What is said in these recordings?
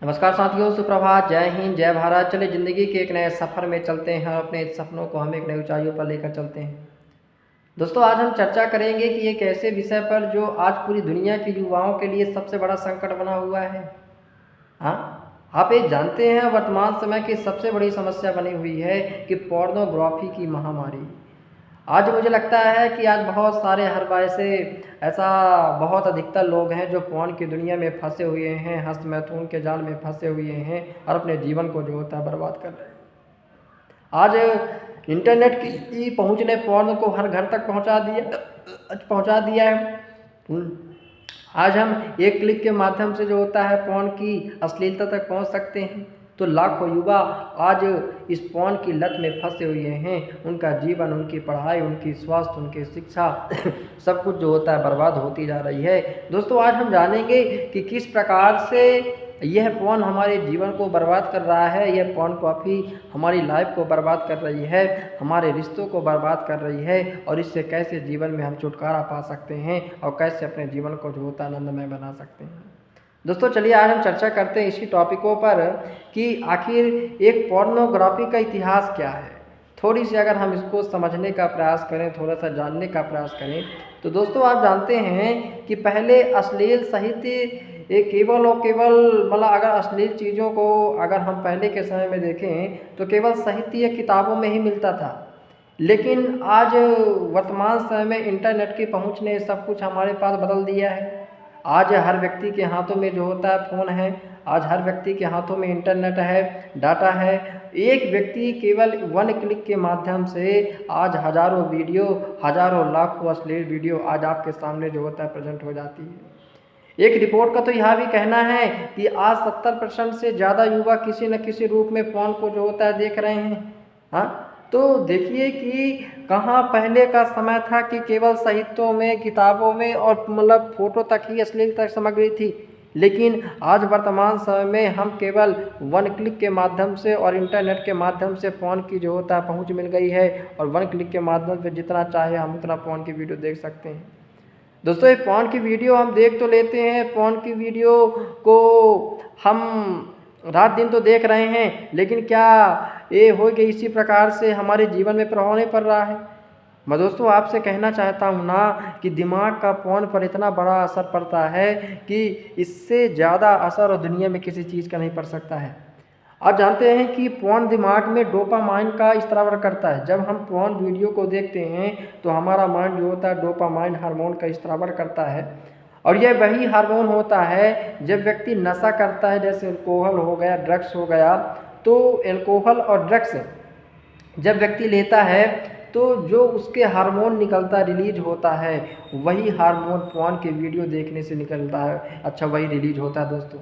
नमस्कार साथियों, सुप्रभात, जय हिंद, जय भारत। चलिए ज़िंदगी के एक नए सफ़र में चलते हैं और अपने सपनों को हम एक नई ऊंचाइयों पर लेकर चलते हैं। दोस्तों, आज हम चर्चा करेंगे कि एक ऐसे विषय पर जो आज पूरी दुनिया के युवाओं के लिए सबसे बड़ा संकट बना हुआ है। हाँ, आप ये जानते हैं वर्तमान समय की सबसे बड़ी समस्या बनी हुई है कि पोर्नोग्राफी की महामारी। आज मुझे लगता है कि आज बहुत सारे हर वैसे ऐसा बहुत अधिकतर लोग हैं जो पोर्न की दुनिया में फंसे हुए हैं, हस्त मैथुन के जाल में फंसे हुए हैं और अपने जीवन को जो होता है बर्बाद कर रहे हैं। आज इंटरनेट की पहुंच ने पोर्न को हर घर तक पहुंचा दिया है। आज हम एक क्लिक के माध्यम से जो होता है पोर्न की अश्लीलता तक पहुंच सकते हैं। तो लाखों युवा आज इस पोर्न की लत में फंसे हुए हैं। उनका जीवन, उनकी पढ़ाई, उनकी स्वास्थ्य, उनकी शिक्षा सब कुछ जो होता है बर्बाद होती जा रही है। दोस्तों, आज हम जानेंगे कि किस प्रकार से यह पोर्न हमारे जीवन को बर्बाद कर रहा है, यह पोर्नोग्राफी हमारी लाइफ को बर्बाद कर रही है, हमारे रिश्तों को बर्बाद कर रही है और इससे कैसे जीवन में हम छुटकारा पा सकते हैं और कैसे अपने जीवन को जो होता है आनंदमय बना सकते हैं। दोस्तों, चलिए आज हम चर्चा करते हैं इसी टॉपिकों पर कि आखिर एक पोर्नोग्राफी का इतिहास क्या है। थोड़ी सी अगर हम इसको समझने का प्रयास करें, थोड़ा सा जानने का प्रयास करें, तो दोस्तों आप जानते हैं कि पहले अश्लील साहित्य ये केवल और केवल मतलब अगर अश्लील चीज़ों को अगर हम पहले के समय में देखें तो केवल साहित्य या किताबों में ही मिलता था। लेकिन आज वर्तमान समय में इंटरनेट की पहुंच ने सब कुछ हमारे पास बदल दिया है। आज हर व्यक्ति के हाथों में जो होता है फ़ोन है, आज हर व्यक्ति के हाथों में इंटरनेट है, डाटा है। एक व्यक्ति केवल वन क्लिक के माध्यम से आज हज़ारों वीडियो, हज़ारों लाखों अश्लील वीडियो आज आपके सामने जो होता है प्रेजेंट हो जाती है। एक रिपोर्ट का तो यह भी कहना है कि आज 70% से ज़्यादा युवा किसी न किसी रूप में पोर्न को जो होता है देख रहे हैं। हाँ, तो देखिए कि कहाँ पहले का समय था कि केवल साहित्यों में, किताबों में और मतलब फ़ोटो तक ही अश्लील तक सामग्री थी। लेकिन आज वर्तमान समय में हम केवल वन क्लिक के माध्यम से और इंटरनेट के माध्यम से पोर्न की जो होता है पहुँच मिल गई है और वन क्लिक के माध्यम से जितना चाहे हम उतना पोर्न की वीडियो देख सकते हैं। दोस्तों, ये पोर्न की वीडियो हम देख तो लेते हैं, पोर्न की वीडियो को हम रात दिन तो देख रहे हैं, लेकिन क्या ये हो कि इसी प्रकार से हमारे जीवन में प्रभाव नहीं पड़ रहा है। मैं दोस्तों आपसे कहना चाहता हूँ ना कि दिमाग का पोर्न पर इतना बड़ा असर पड़ता है कि इससे ज़्यादा असर और दुनिया में किसी चीज़ का नहीं पड़ सकता है। आप जानते हैं कि पोर्न दिमाग में डोपामाइन का स्त्राव करता है। जब हम पोर्न वीडियो को देखते हैं तो हमारा माइंड जो होता है डोपामाइन हार्मोन का स्त्राव करता है और यह वही हार्मोन होता है जब व्यक्ति नशा करता है, जैसे अल्कोहल हो गया, ड्रग्स हो गया। तो अल्कोहल और ड्रग्स जब व्यक्ति लेता है तो जो उसके हार्मोन निकलता रिलीज होता है, वही हार्मोन पोर्न के वीडियो देखने से निकलता है। अच्छा, वही रिलीज होता है दोस्तों।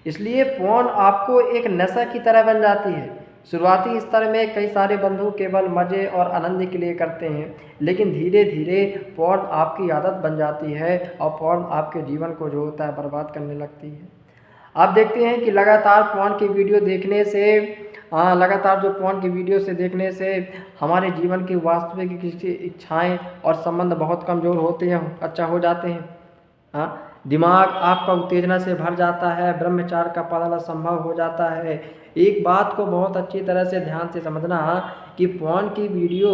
इसलिए पोर्न आपको एक नशा की तरह बन जाती है। शुरुआती स्तर में कई सारे बंधु केवल मज़े और आनंद के लिए करते हैं, लेकिन धीरे धीरे पोर्न आपकी आदत बन जाती है और पोर्न आपके जीवन को जो होता है बर्बाद करने लगती है। आप देखते हैं कि लगातार पोर्न की वीडियो देखने से लगातार जो पोर्न की वीडियो से देखने से हमारे जीवन की वास्तविक किसी इच्छाएं और संबंध बहुत कमज़ोर होते हैं, अच्छा हो जाते हैं। हाँ, दिमाग आपका उत्तेजना से भर जाता है, ब्रह्मचार्य का पालन असंभव हो जाता है। एक बात को बहुत अच्छी तरह से ध्यान से समझना कि पोर्न की वीडियो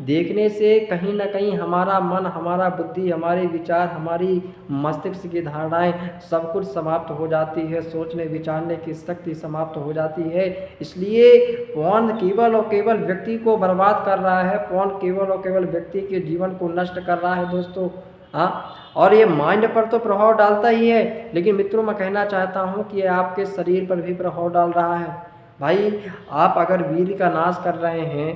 देखने से कहीं ना कहीं हमारा मन, हमारा बुद्धि, हमारे विचार, हमारी मस्तिष्क की धारणाएं सब कुछ समाप्त हो जाती है, सोचने विचारने की शक्ति समाप्त हो जाती है। इसलिए पोर्न केवल और केवल व्यक्ति को बर्बाद कर रहा है, पोर्न केवल और केवल व्यक्ति के जीवन को नष्ट कर रहा है दोस्तों। हाँ, और ये माइंड पर तो प्रभाव डालता ही है, लेकिन मित्रों मैं कहना चाहता हूँ कि ये आपके शरीर पर भी प्रभाव डाल रहा है। भाई, आप अगर वीर्य का नाश कर रहे हैं,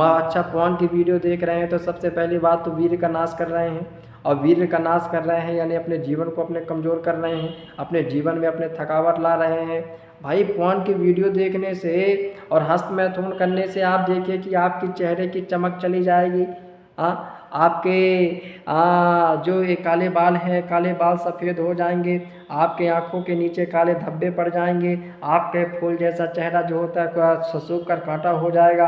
अच्छा पोर्न की वीडियो देख रहे हैं, तो सबसे पहली बात तो वीर्य का नाश कर रहे हैं। और वीर्य का नाश कर रहे हैं यानी अपने जीवन को अपने कमज़ोर कर रहे हैं, अपने जीवन में अपने थकावट ला रहे हैं। भाई, पोर्न की वीडियो देखने से और हस्त मैथुन करने से आप देखिए कि आपकी चेहरे की चमक चली जाएगी। आपके जो ये काले बाल हैं, काले बाल सफ़ेद हो जाएंगे, आपके आँखों के नीचे काले धब्बे पड़ जाएंगे, आपके फूल जैसा चेहरा जो होता है सूख कर कांटा हो जाएगा।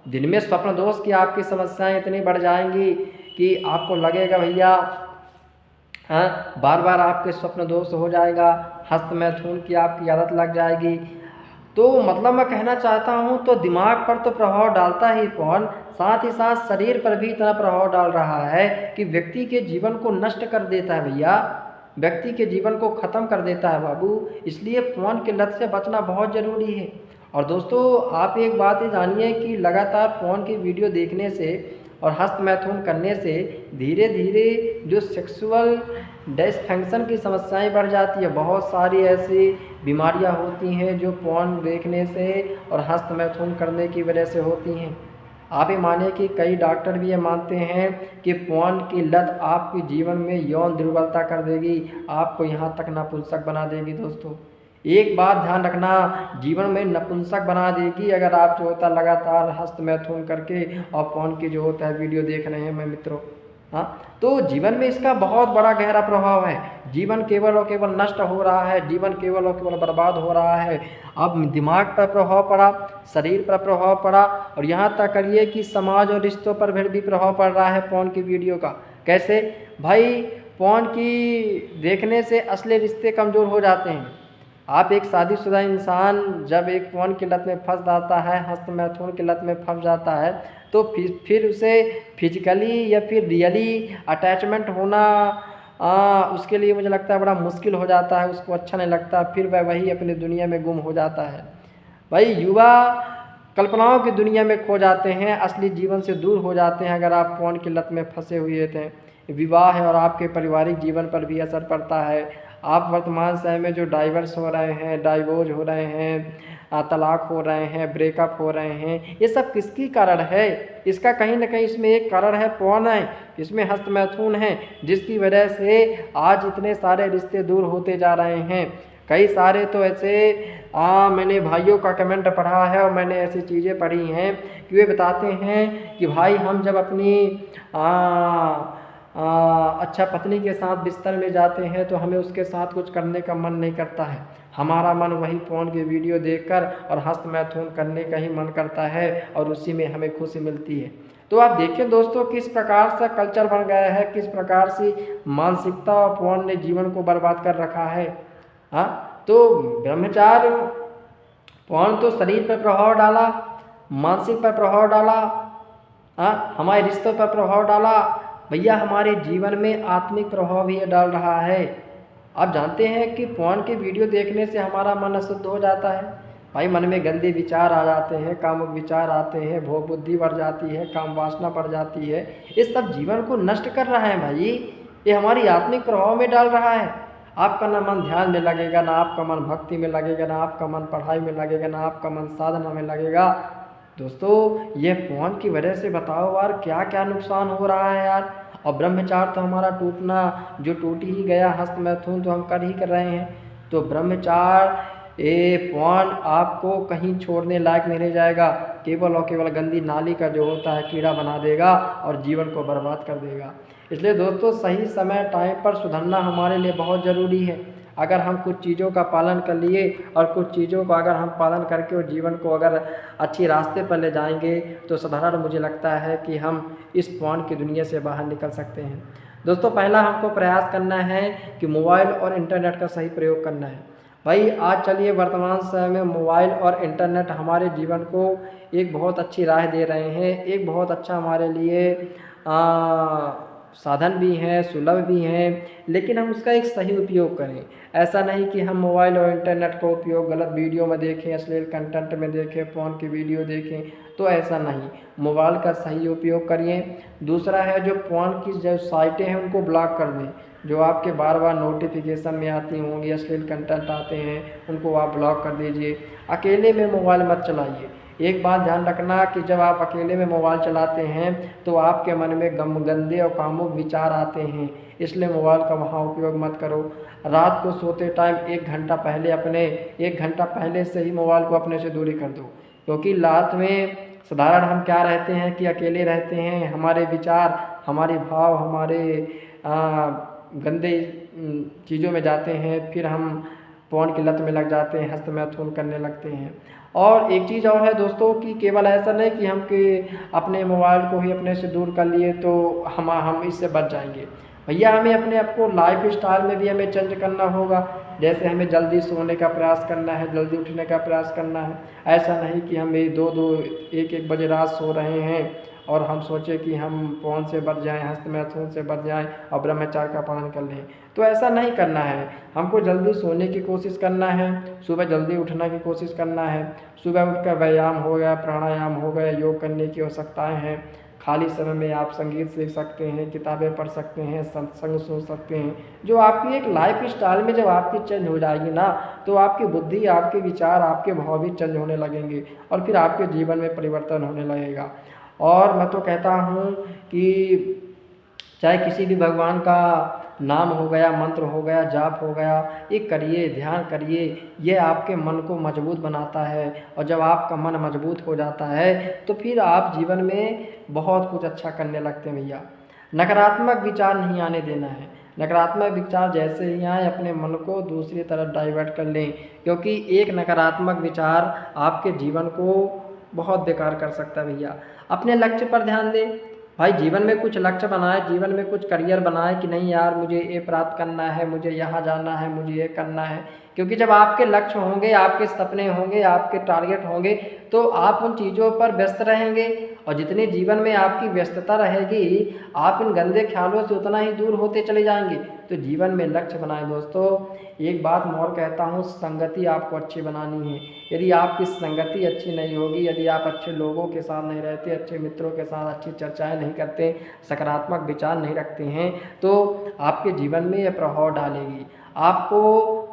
दिन में स्वप्न दोष की आपकी समस्याएं इतनी बढ़ जाएंगी कि आपको लगेगा भैया हाँ, बार बार आपके स्वप्न दोष हो जाएगा, हस्त मैथुन की आपकी आदत लग जाएगी। तो मतलब मैं कहना चाहता हूँ, तो दिमाग पर तो प्रभाव डालता ही कौन, साथ ही साथ शरीर पर भी इतना प्रभाव डाल रहा है कि व्यक्ति के जीवन को नष्ट कर देता है भैया, व्यक्ति के जीवन को ख़त्म कर देता है बाबू। इसलिए फ़ोन की लत से बचना बहुत ज़रूरी है। और दोस्तों, आप एक बात ये जानिए कि लगातार फ़ोन की वीडियो देखने से और हस्त मैथुन करने से धीरे धीरे जो सेक्सुअल डिसफंक्शन की समस्याएं बढ़ जाती है। बहुत सारी ऐसी बीमारियां होती हैं जो पोर्न देखने से और हस्त मैथुन करने की वजह से होती हैं। आप ये माने कि कई डॉक्टर भी ये मानते हैं कि पोर्न की लत आपके जीवन में यौन दुर्बलता कर देगी, आपको यहाँ तक नपुंसक बना देगी। दोस्तों, एक बात ध्यान रखना, जीवन में नपुंसक बना देगी अगर आप जो होता लगातार हस्त मैथुन करके और पोर्न की जो होता है वीडियो देख रहे हैं मैं मित्रों। हाँ, तो जीवन में इसका बहुत बड़ा गहरा प्रभाव है। जीवन केवल और केवल नष्ट हो रहा है, जीवन केवल और केवल बर्बाद हो रहा है। अब दिमाग पर प्रभाव पड़ा, शरीर पर प्रभाव पड़ा, और यहाँ तक करिए कि समाज और रिश्तों पर भी प्रभाव पड़ रहा है पोर्न की वीडियो का। कैसे भाई? पोर्न की देखने से असली रिश्ते कमज़ोर हो जाते हैं। आप एक शादीशुदा इंसान जब एक पोर्न की लत में फंस जाता है, हस्त मैथुन की लत में फंस जाता है, तो फिर उसे फिजिकली या फिर रियली अटैचमेंट होना उसके लिए मुझे लगता है बड़ा मुश्किल हो जाता है, उसको अच्छा नहीं लगता, फिर वह वही अपनी दुनिया में गुम हो जाता है। भाई, युवा कल्पनाओं की दुनिया में खो जाते हैं, असली जीवन से दूर हो जाते हैं अगर आप पोर्न की लत में फंसे हुए थे। विवाह और आपके पारिवारिक जीवन पर भी असर पड़ता है। आप वर्तमान समय में जो डाइवर्स हो रहे हैं, डाइवोर्स हो रहे हैं, तलाक हो रहे हैं, ब्रेकअप हो रहे हैं, ये सब किसकी कारण है? इसका कहीं ना कहीं इसमें एक कारण है, पोर्न है, इसमें हस्त मैथुन है, जिसकी वजह से आज इतने सारे रिश्ते दूर होते जा रहे हैं। कई सारे तो ऐसे मैंने भाइयों का कमेंट पढ़ा है और मैंने ऐसी चीज़ें पढ़ी हैं कि वे बताते हैं कि भाई, हम जब अपनी अच्छा पत्नी के साथ बिस्तर में जाते हैं तो हमें उसके साथ कुछ करने का मन नहीं करता है, हमारा मन वही पोर्न की वीडियो देखकर और हस्त मैथुन करने का ही मन करता है, और उसी में हमें खुशी मिलती है। तो आप देखिए दोस्तों, किस प्रकार से कल्चर बन गया है, किस प्रकार से मानसिकता और पोर्न ने जीवन को बर्बाद कर रखा है। हाँ, तो ब्रह्मचार्य पोर्न तो शरीर पर प्रभाव डाला, मानसिक पर प्रभाव डाला, हाँ, हमारे रिश्तों पर प्रभाव डाला, भैया हमारे जीवन में आत्मिक प्रभाव भी ये डाल रहा है। आप जानते हैं कि पोर्न की वीडियो देखने से हमारा मन अशुद्ध हो जाता है। भाई, मन में गंदे विचार आ जाते हैं, कामुक विचार आते हैं, भोग बुद्धि बढ़ जाती है, काम वासना बढ़ जाती है। ये सब जीवन को नष्ट कर रहा है भाई, ये हमारी आत्मिक प्रभाव में डाल रहा है। आपका ना मन ध्यान में लगेगा, ना आपका मन भक्ति में लगेगा, ना आपका मन पढ़ाई में लगेगा, ना आपका मन साधना में लगेगा। दोस्तों, ये पोर्न की वजह से बताओ यार क्या क्या नुकसान हो रहा है यार। और ब्रह्मचार्य तो हमारा टूटना, जो टूट ही गया, हस्त मैथुन तो हम कर ही कर रहे हैं। तो ब्रह्मचार्य पोर्न आपको कहीं छोड़ने लायक नहीं रह जाएगा, केवल और केवल गंदी नाली का जो होता है कीड़ा बना देगा और जीवन को बर्बाद कर देगा। इसलिए दोस्तों, सही समय टाइम पर सुधरना हमारे लिए बहुत ज़रूरी है। अगर हम कुछ चीज़ों का पालन कर लिए और कुछ चीज़ों का अगर हम पालन करके और जीवन को अगर अच्छी रास्ते पर ले जाएंगे, तो साधारण मुझे लगता है कि हम इस पोर्न की दुनिया से बाहर निकल सकते हैं। दोस्तों, पहला हमको प्रयास करना है कि मोबाइल और इंटरनेट का सही प्रयोग करना है। भाई, आज चलिए वर्तमान समय में मोबाइल और इंटरनेट हमारे जीवन को एक बहुत अच्छी राह दे रहे हैं, एक बहुत अच्छा हमारे लिए साधन भी हैं, सुलभ भी हैं, लेकिन हम उसका एक सही उपयोग करें। ऐसा नहीं कि हम मोबाइल और इंटरनेट का उपयोग गलत वीडियो में देखें, अश्लील कंटेंट में देखें, फ़ोन की वीडियो देखें, तो ऐसा नहीं। मोबाइल का सही उपयोग करिए। दूसरा है, जो फ़ोन की जो साइटें हैं उनको ब्लॉक कर दें, जो आपके बार बार नोटिफिकेशन में आती होंगी, अश्लील कंटेंट आते हैं, उनको आप ब्लॉक कर दीजिए। अकेले में मोबाइल मत चलाइए। एक बात ध्यान रखना कि जब आप अकेले में मोबाइल चलाते हैं तो आपके मन में गंदे और कामुक विचार आते हैं, इसलिए मोबाइल का वहाँ उपयोग मत करो। रात को सोते टाइम 1 घंटा पहले से ही मोबाइल को अपने से दूरी कर दो, क्योंकि रात में साधारण हम क्या रहते हैं कि अकेले रहते हैं, हमारे विचार, हमारे भाव, हमारे गंदे चीज़ों में जाते हैं, फिर हम पोर्न की लत में लग जाते हैं, हस्त मैथुन करने लगते हैं। और एक चीज़ और है दोस्तों कि केवल ऐसा नहीं कि हम अपने मोबाइल को ही अपने से दूर कर लिए तो हम इससे बच जाएंगे। भैया हमें अपने आप को लाइफ स्टाइल में भी हमें चेंज करना होगा। जैसे हमें जल्दी सोने का प्रयास करना है, जल्दी उठने का प्रयास करना है। ऐसा नहीं कि हम ये 2-2 1-1 बजे रात सो रहे हैं और हम सोचें कि हम फ़ोन से बच जाएँ, हस्त-मैथुन से बच जाएँ और ब्रह्मचर्य का पालन कर लें। तो ऐसा नहीं करना है। हमको जल्दी सोने की कोशिश करना है, सुबह जल्दी उठने की कोशिश करना है। सुबह उठकर व्यायाम हो गया, प्राणायाम हो गया, योग करने की आवश्यकताएँ हैं। खाली समय में आप संगीत सीख सकते हैं, किताबें पढ़ सकते हैं, सत्संग सुन सकते हैं। जो आपकी एक लाइफ स्टाइल में जब आपकी चेंज हो जाएगी ना, तो आपकी बुद्धि, आपके विचार, आपके भाव भी चेंज होने लगेंगे और फिर आपके जीवन में परिवर्तन होने लगेगा। और मैं तो कहता हूँ कि चाहे किसी भी भगवान का नाम हो गया, मंत्र हो गया, जाप हो गया, ये करिए, ध्यान करिए। ये आपके मन को मजबूत बनाता है और जब आपका मन मजबूत हो जाता है तो फिर आप जीवन में बहुत कुछ अच्छा करने लगते हैं भैया। नकारात्मक विचार नहीं आने देना है। नकारात्मक विचार जैसे ही आए अपने मन को दूसरी तरफ डाइवर्ट कर लें, क्योंकि एक नकारात्मक विचार आपके जीवन को बहुत बेकार कर सकता है भैया। अपने लक्ष्य पर ध्यान दें। भाई जीवन में कुछ लक्ष्य बनाए, जीवन में कुछ करियर बनाए कि नहीं यार मुझे ये प्राप्त करना है, मुझे यहाँ जाना है, मुझे ये करना है। क्योंकि जब आपके लक्ष्य होंगे, आपके सपने होंगे, आपके टारगेट होंगे, तो आप उन चीज़ों पर व्यस्त रहेंगे और जितनी जीवन में आपकी व्यस्तता रहेगी, आप इन गंदे ख्यालों से उतना ही दूर होते चले जाएंगे। तो जीवन में लक्ष्य बनाएं दोस्तों। एक बात मैं और कहता हूँ, संगति आपको अच्छी बनानी है। यदि आपकी संगति अच्छी नहीं होगी, यदि आप अच्छे लोगों के साथ नहीं रहते, अच्छे मित्रों के साथ अच्छी चर्चाएं नहीं करते, सकारात्मक विचार नहीं रखते हैं, तो आपके जीवन में यह प्रभाव डालेगी। आपको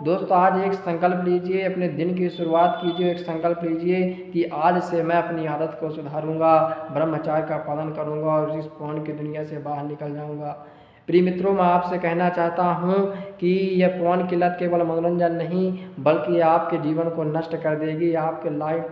दोस्तों आज एक संकल्प लीजिए, अपने दिन की शुरुआत कीजिए, एक संकल्प लीजिए कि आज से मैं अपनी आदत को सुधारूंगा, ब्रह्मचर्य का पालन करूंगा और इस फोन की दुनिया से बाहर निकल जाऊंगा। प्रिय मित्रों, मैं आपसे कहना चाहता हूं कि यह फ़ोन की लत केवल मनोरंजन नहीं बल्कि ये आपके जीवन को नष्ट कर देगी, आपके लाइफ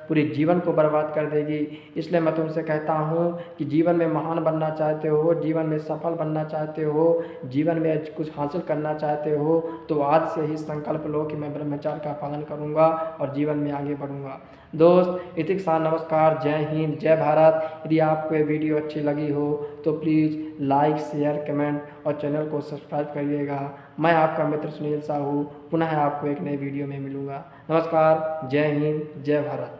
पूरे जीवन को बर्बाद कर देगी। इसलिए मैं तुमसे कहता हूं कि जीवन में महान बनना चाहते हो, जीवन में सफल बनना चाहते हो, जीवन में कुछ हासिल करना चाहते हो, तो आज से ही संकल्प लो कि मैं ब्रह्मचर्य का पालन करूंगा और जीवन में आगे बढ़ूंगा। दोस्त इति के साथ नमस्कार, जय हिंद, जय भारत। यदि आपको ये वीडियो अच्छी लगी हो तो प्लीज़ लाइक, शेयर, कमेंट और चैनल को सब्सक्राइब करिएगा। मैं आपका मित्र सुनील साहू पुनः आपको एक नए वीडियो में मिलूँगा। नमस्कार, जय हिंद, जय भारत।